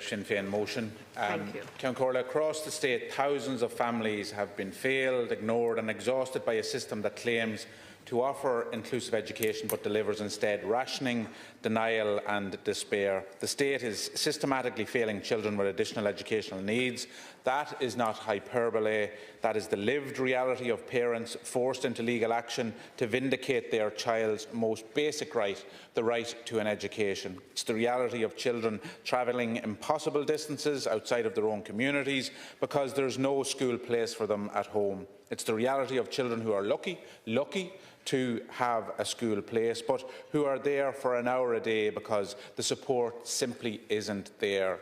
Sinn Féin motion. Thank you. Count Corla, across the state, thousands of families have been failed, ignored and exhausted by a system that claims to offer inclusive education but delivers instead rationing, denial and despair. The state is systematically failing children with additional educational needs. That is not hyperbole. That is the lived reality of parents forced into legal action to vindicate their child's most basic right, the right to an education. It's the reality of children travelling impossible distances outside of their own communities because there is no school place for them at home. It's the reality of children who are lucky to have a school place, but who are there for an hour a day because the support simply isn't there.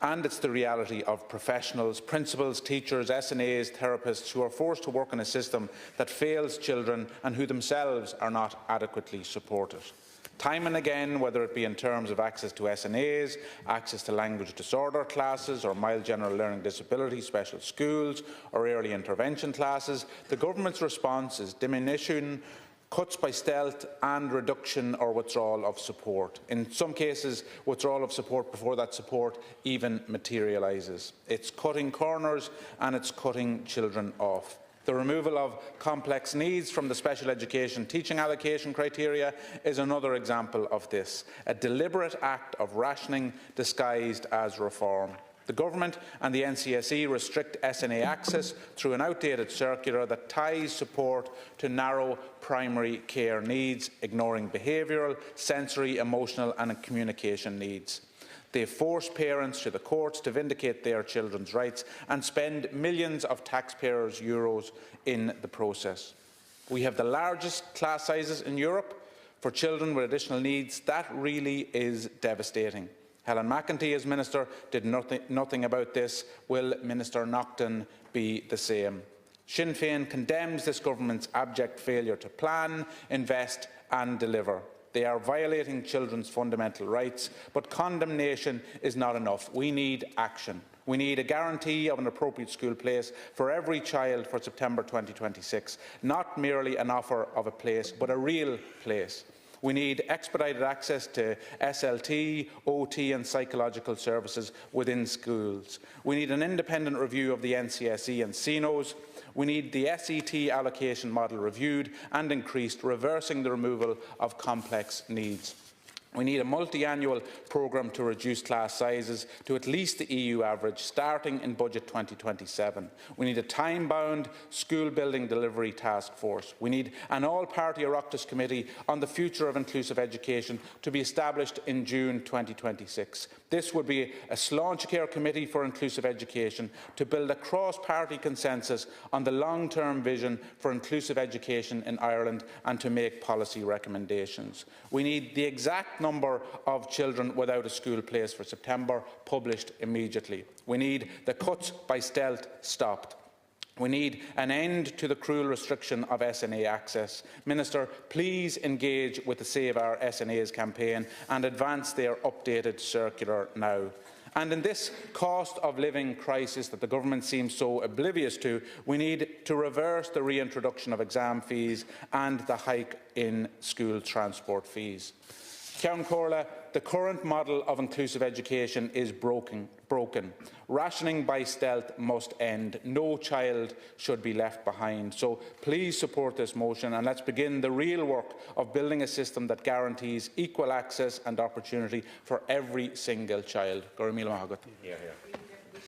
And it's the reality of professionals, principals, teachers, SNAs, therapists who are forced to work in a system that fails children and who themselves are not adequately supported. Time and again, whether it be in terms of access to SNAs, access to language disorder classes or mild general learning disability special schools or early intervention classes, the government's response is diminution, cuts by stealth and reduction or withdrawal of support. In some cases, withdrawal of support before that support even materialises. It's cutting corners and it's cutting children off. The removal of complex needs from the special education teaching allocation criteria is another example of this, a deliberate act of rationing disguised as reform. The Government and the NCSE restrict SNA access through an outdated circular that ties support to narrow primary care needs, ignoring behavioural, sensory, emotional and communication needs. They force parents to the courts to vindicate their children's rights and spend millions of taxpayers' euros in the process. We have the largest class sizes in Europe for children with additional needs. That really is devastating. Helen McEntee, as Minister, did nothing about this. Will Minister Naughton be the same? Sinn Féin condemns this government's abject failure to plan, invest and deliver. They are violating children's fundamental rights, but condemnation is not enough. We need action. We need a guarantee of an appropriate school place for every child for September 2026, not merely an offer of a place, but a real place. We need expedited access to SLT, OT and psychological services within schools. We need an independent review of the NCSE and CNOs. We need the SET allocation model reviewed and increased, reversing the removal of complex needs. We need a multi-annual programme to reduce class sizes to at least the EU average, starting in Budget 2027. We need a time-bound school building delivery task force. We need an all-party Oireachtas committee on the future of inclusive education to be established in June 2026. This would be a Sláintecare committee for inclusive education to build a cross-party consensus on the long-term vision for inclusive education in Ireland and to make policy recommendations. We need the exact number of children without a school place for September published immediately. We need the cuts by stealth stopped. We need an end to the cruel restriction of SNA access. Minister, please engage with the Save Our SNAs campaign and advance their updated circular now. And in this cost of living crisis that the government seems so oblivious to, we need to reverse the reintroduction of exam fees and the hike in school transport fees. Ceann Comhairle, the current model of inclusive education is broken. Rationing by stealth must end. No child should be left behind. So please support this motion and let's begin the real work of building a system that guarantees equal access and opportunity for every single child. Gurmila Mahagat.